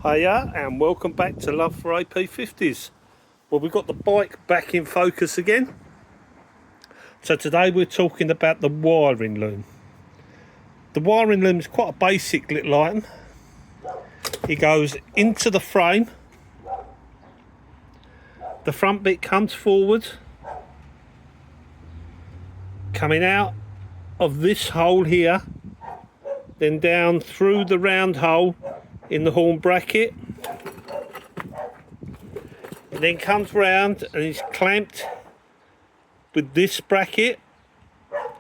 Hiya and welcome back to Love for AP50s. Well, we've got the bike back in focus again. So today we're talking about the wiring loom. The wiring loom is quite a basic little item. It goes into the frame. The front bit comes forward, coming out of this hole here, then down through the round hole in the horn bracket. It then comes round and is clamped with this bracket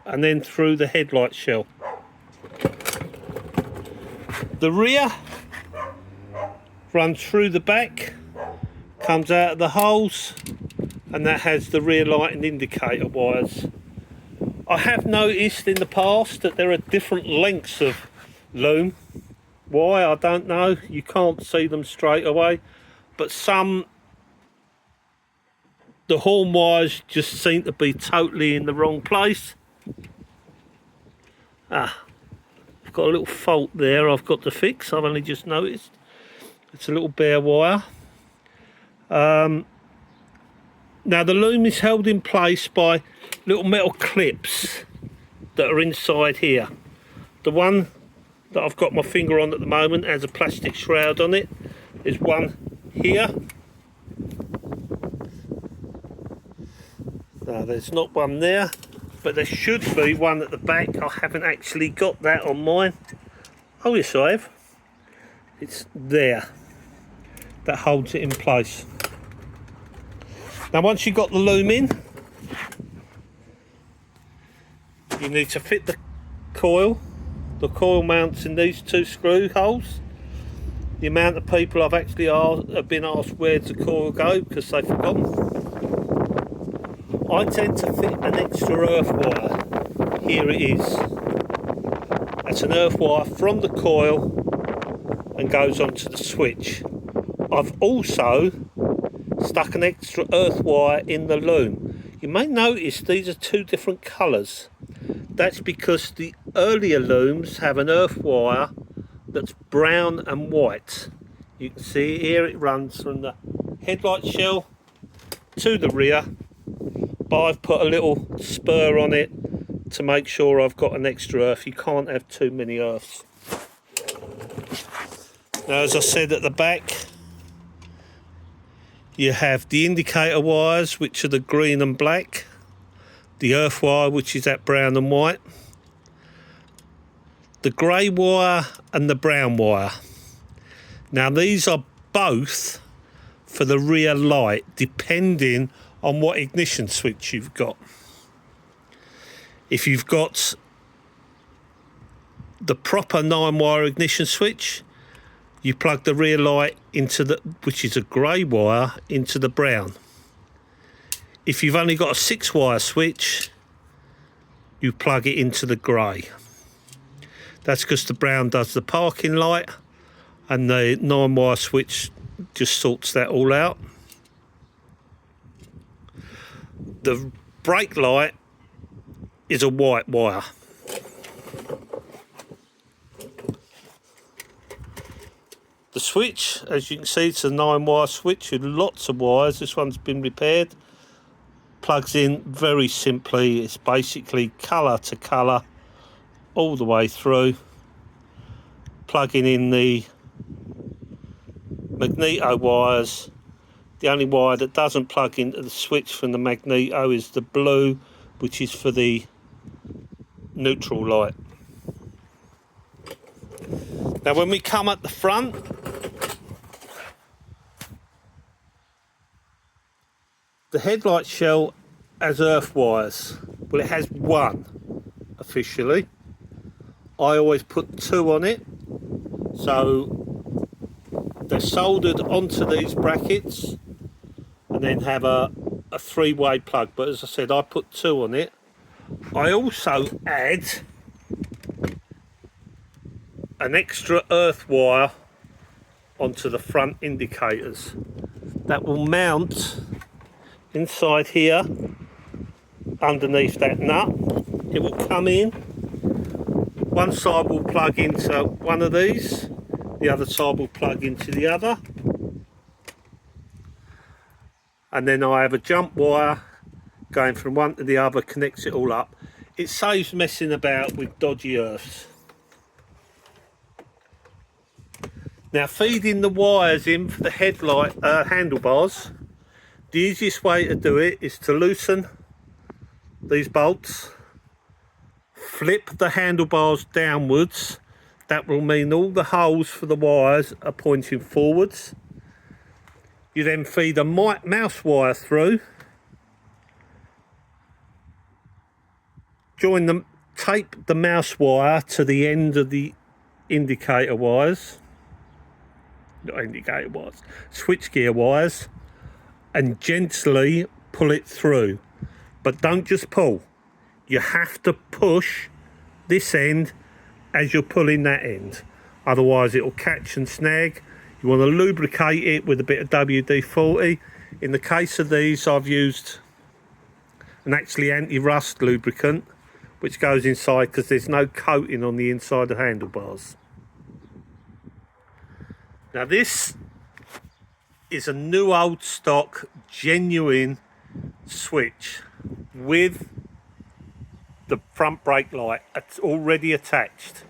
and then through the headlight shell. The rear runs through the back, comes out of the holes, and that has the rear light and indicator wires. I have noticed in the past that there are different lengths of loom. Why, I don't know. You can't see them straight away, but the horn wires just seem to be totally in the wrong place. I've got a little fault there I've got to fix. I've only just noticed. It's a little bare wire. Now the loom is held in place by little metal clips that are inside here. The one that I've got my finger on at the moment has a plastic shroud on it. There's one here. No, there's not one there, but there should be one at the back. I haven't actually got that on mine. Oh yes, I have. It's there. That holds it in place. Now once you've got the loom in, you need to fit the coil. The coil mounts in these two screw holes. The amount of people I've actually have been asked where does the coil go because they've forgotten. I tend to fit an extra earth wire. Here it is. That's an earth wire from the coil and goes onto the switch. I've also stuck an extra earth wire in the loom. You may notice these are two different colours. That's because the earlier looms have an earth wire that's brown and white. You can see here it runs from the headlight shell to the rear, but I've put a little spur on it to make sure I've got an extra earth. You can't have too many earths. Now, as I said at the back, you have the indicator wires, which are the green and black, the earth wire, which is that brown and white, the grey wire and the brown wire. Now these are both for the rear light, depending on what ignition switch you've got. If you've got the proper 9-wire ignition switch, you plug the rear light into which is a grey wire, into the brown. If you've only got a 6-wire switch, you plug it into the grey. That's because the brown does the parking light and the 9-wire switch just sorts that all out. The brake light is a white wire. The switch, as you can see, it's a 9-wire switch with lots of wires. This one's been repaired. Plugs in very simply. It's basically colour to colour all the way through. Plugging in the magneto wires. The only wire that doesn't plug into the switch from the magneto is the blue, which is for the neutral light. Now when we come at the front, the headlight shell has earth wires. Well, it has one officially. I always put 2 on it, so they're soldered onto these brackets and then have a 3-way plug, but as I said, I put 2 on it. I also add an extra earth wire onto the front indicators. That will mount inside here underneath that nut. It will come in. One side will plug into one of these the other side will plug into the other, and then I have a jump wire going from one to the other, connects it all up. It saves messing about with dodgy earths. Now, feeding the wires in for the headlight handlebars, the easiest way to do it is to loosen these bolts, flip the handlebars downwards. That will mean all the holes for the wires are pointing forwards. You then feed a mouse wire through, tape the mouse wire to the end of the indicator wires, not indicator wires, switchgear wires, and gently pull it through. But don't just pull, you have to push this end as you're pulling that end, otherwise it will catch and snag. You want to lubricate it with a bit of WD-40. In the case of these, I've used an actually anti-rust lubricant which goes inside because there's no coating on the inside of handlebars. Now this is a new old stock genuine switch with the front brake light. It's already attached.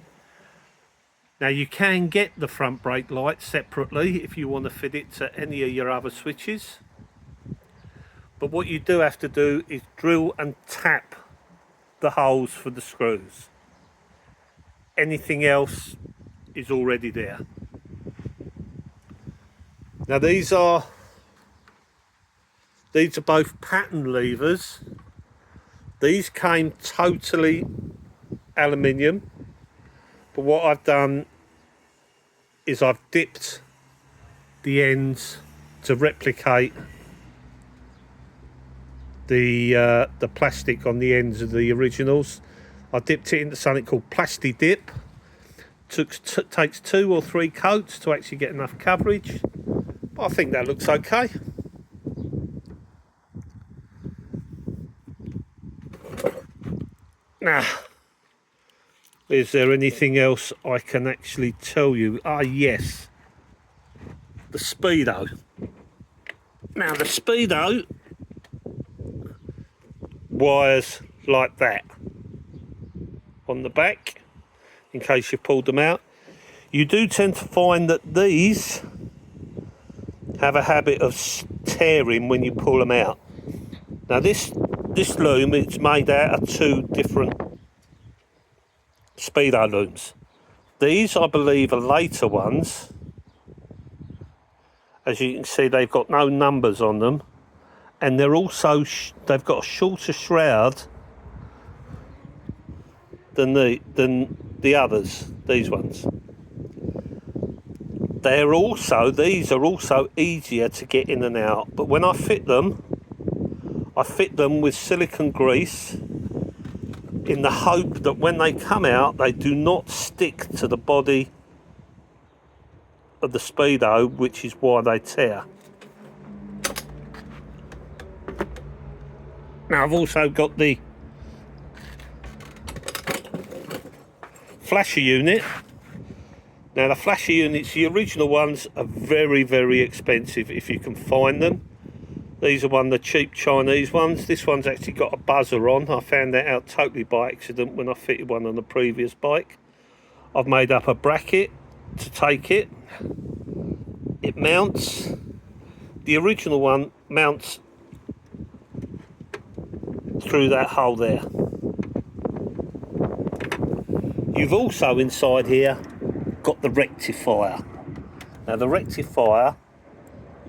Now you can get the front brake light separately if you want to fit it to any of your other switches, but what you do have to do is drill and tap the holes for the screws. Anything else is already there. Now these are both pattern levers. These came totally aluminium, but what I've done is I've dipped the ends to replicate the plastic on the ends of the originals. I dipped it into something called Plasti Dip. Takes 2 or 3 coats to actually get enough coverage, but I think that looks okay. Now, is there anything else I can actually tell you? Ah, yes, the Speedo. Now the Speedo wires like that on the back, in case you pulled them out. You do tend to find that these have a habit of tearing when you pull them out. Now this loom, it's made out of 2 different Speedo looms. These, I believe, are later ones. As you can see, they've got no numbers on them, and they're also they've got a shorter shroud than the others. These ones. These are also easier to get in and out. But when I fit them with silicone grease in the hope that when they come out, they do not stick to the body of the Speedo, which is why they tear. Now I've also got the flasher unit. Now the flasher units, the original ones, are very, very expensive if you can find them. These are one of the cheap Chinese ones. This one's actually got a buzzer on. I found that out totally by accident when I fitted one on the previous bike. I've made up a bracket to take it. It mounts. The original one mounts through that hole there. You've also inside here got the rectifier. Now the rectifier,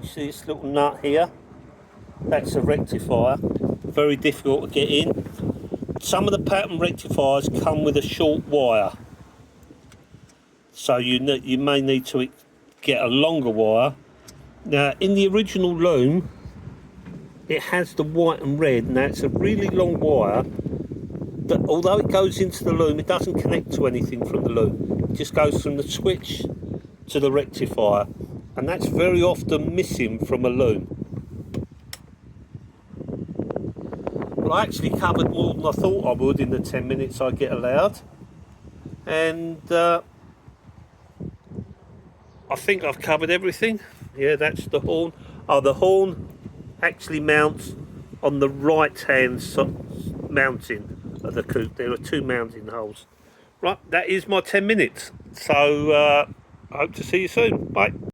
you see this little nut here? That's a rectifier. Very difficult to get in. Some of the pattern rectifiers come with a short wire, so you may need to get a longer wire. Now in the original loom, it has the white and red. Now it's a really long wire that, although it goes into the loom, it doesn't connect to anything from the loom. It just goes from the switch to the rectifier, and that's very often missing from a loom. Well, I actually covered more than I thought I would in the 10 minutes I get allowed, and I think I've covered everything. Yeah, that's the horn. Oh, the horn actually mounts on the right hand mounting of the coop. There are 2 mounting holes. Right, that is my 10 minutes. So I hope to see you soon. Bye.